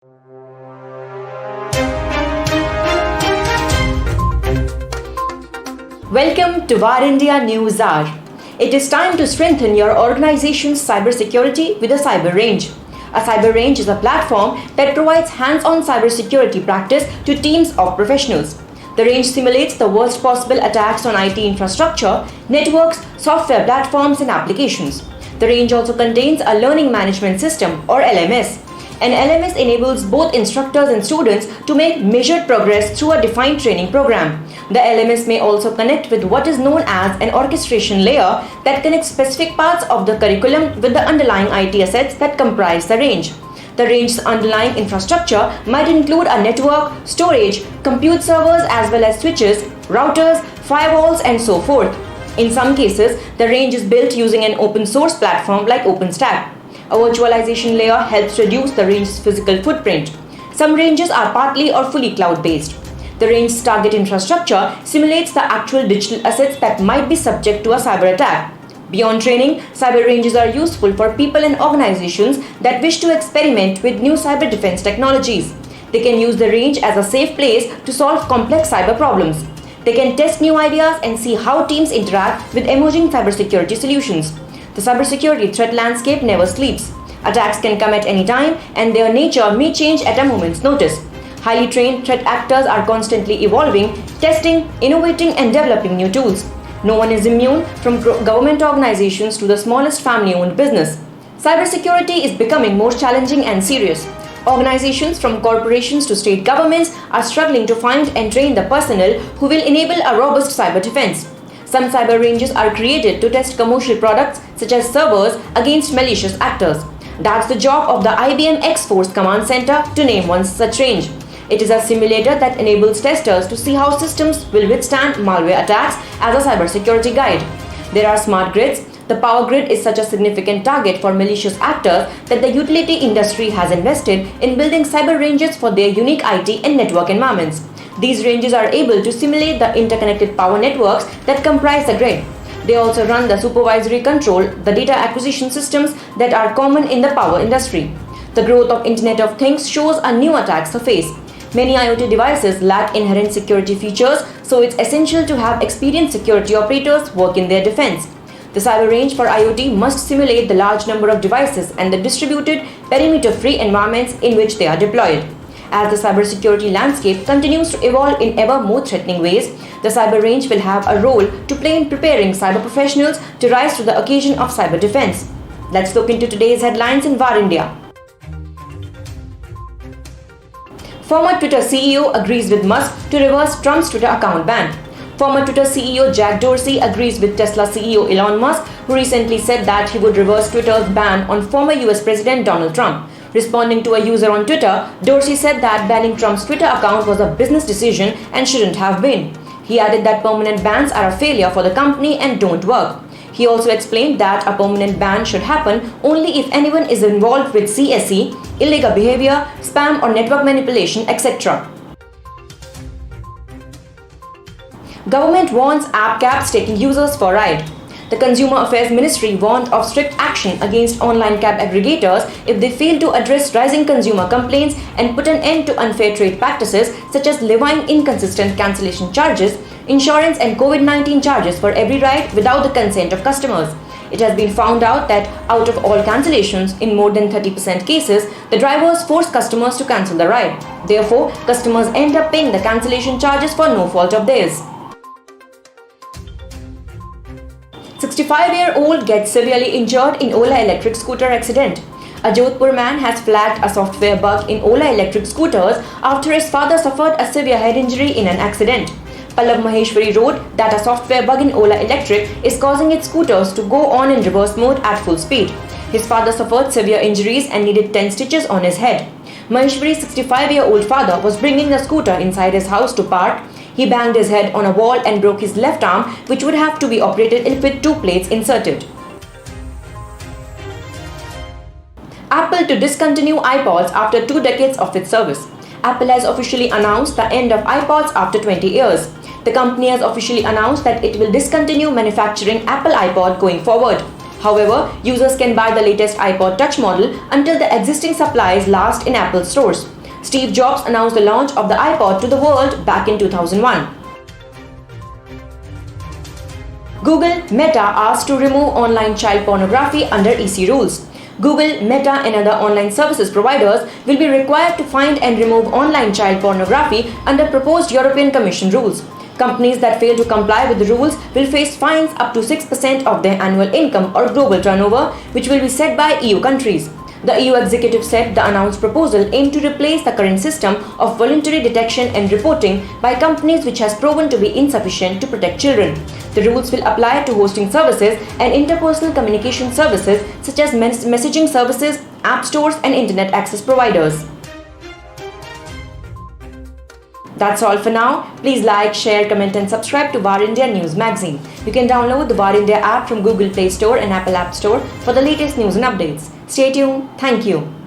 Welcome to VARINDIA News Hour. It is time to strengthen your organization's cybersecurity with a cyber range. A cyber range is a platform that provides hands-on cybersecurity practice to teams of professionals. The range simulates the worst possible attacks on IT infrastructure, networks, software platforms, and applications. The range also contains a learning management system or LMS. An LMS enables both instructors and students to make measured progress through a defined training program. The LMS may also connect with what is known as an orchestration layer that connects specific parts of the curriculum with the underlying IT assets that comprise the range. The range's underlying infrastructure might include a network, storage, compute servers as well as switches, routers, firewalls, and so forth. In some cases, the range is built using an open source platform like OpenStack. A virtualization layer helps reduce the range's physical footprint. Some ranges are partly or fully cloud-based. The range's target infrastructure simulates the actual digital assets that might be subject to a cyber attack. Beyond training, cyber ranges are useful for people and organizations that wish to experiment with new cyber defense technologies. They can use the range as a safe place to solve complex cyber problems. They can test new ideas and see how teams interact with emerging cybersecurity solutions. The cybersecurity threat landscape never sleeps. Attacks can come at any time, and their nature may change at a moment's notice. Highly trained threat actors are constantly evolving, testing, innovating, and developing new tools. No one is immune, from government organizations to the smallest family-owned business. Cybersecurity is becoming more challenging and serious. Organizations from corporations to state governments are struggling to find and train the personnel who will enable a robust cyber defense. Some cyber ranges are created to test commercial products such as servers against malicious actors. That's the job of the IBM X-Force Command Center, to name one such range. It is a simulator that enables testers to see how systems will withstand malware attacks as a cybersecurity guide. There are smart grids. The power grid is such a significant target for malicious actors that the utility industry has invested in building cyber ranges for their unique IT and network environments. These ranges are able to simulate the interconnected power networks that comprise the grid. They also run the supervisory control, the data acquisition systems that are common in the power industry. The growth of Internet of Things shows a new attack surface. Many IoT devices lack inherent security features, so it's essential to have experienced security operators work in their defense. The cyber range for IoT must simulate the large number of devices and the distributed, perimeter-free environments in which they are deployed. As the cybersecurity landscape continues to evolve in ever more threatening ways, the cyber range will have a role to play in preparing cyber professionals to rise to the occasion of cyber defense. Let's look into today's headlines in VARINDIA. Former Twitter CEO agrees with Musk to reverse Trump's Twitter account ban. Former Twitter CEO Jack Dorsey agrees with Tesla CEO Elon Musk, who recently said that he would reverse Twitter's ban on former US President Donald Trump. Responding to a user on Twitter, Dorsey said that banning Trump's Twitter account was a business decision and shouldn't have been. He added that permanent bans are a failure for the company and don't work. He also explained that a permanent ban should happen only if anyone is involved with CSE, illegal behavior, spam or network manipulation, etc. Government warns app caps taking users for a ride. The Consumer Affairs Ministry warned of strict action against online cab aggregators if they fail to address rising consumer complaints and put an end to unfair trade practices such as levying inconsistent cancellation charges, insurance and COVID-19 charges for every ride without the consent of customers. It has been found out that out of all cancellations, in more than 30% cases, the drivers force customers to cancel the ride. Therefore, customers end up paying the cancellation charges for no fault of theirs. 65-year-old gets severely injured in Olaelectricscooter accident. A Jodhpur man has flagged a software bug in Olaelectricscooters after his father suffered a severe head injury in an accident. Pallav Maheshwari wrote that a software bug in Ola Electric is causing its scooters to go on in reverse mode at full speed. His father suffered severe injuries and needed 10 stitches on his head. Maheshwari's 65-year-old father was bringing the scooter inside his house to park. He banged his head on a wall and broke his left arm, which would have to be operated with 2 plates inserted. Apple to discontinue iPods after 2 decades of its service. Apple has officially announced the end of iPods after 20 years. The company has officially announced that it will discontinue manufacturing Apple iPod going forward. However, users can buy the latest iPod Touch model until the existing supplies last in Apple stores. Steve Jobs announced the launch of the iPod to the world back in 2001. Google Meta asked to remove online child pornography under EC rules. Google, Meta and other online services providers will be required to find and remove online child pornography under proposed European Commission rules. Companies that fail to comply with the rules will face fines up to 6% of their annual income or global turnover, which will be set by EU countries. The EU executive said the announced proposal aimed to replace the current system of voluntary detection and reporting by companies which has proven to be insufficient to protect children. The rules will apply to hosting services and interpersonal communication services such as messaging services, app stores and internet access providers. That's all for now. Please like, share, comment and subscribe to VARINDIA News Magazine. You can download the VARINDIA app from Google Play Store and Apple App Store for the latest news and updates. Stay tuned. Thank you.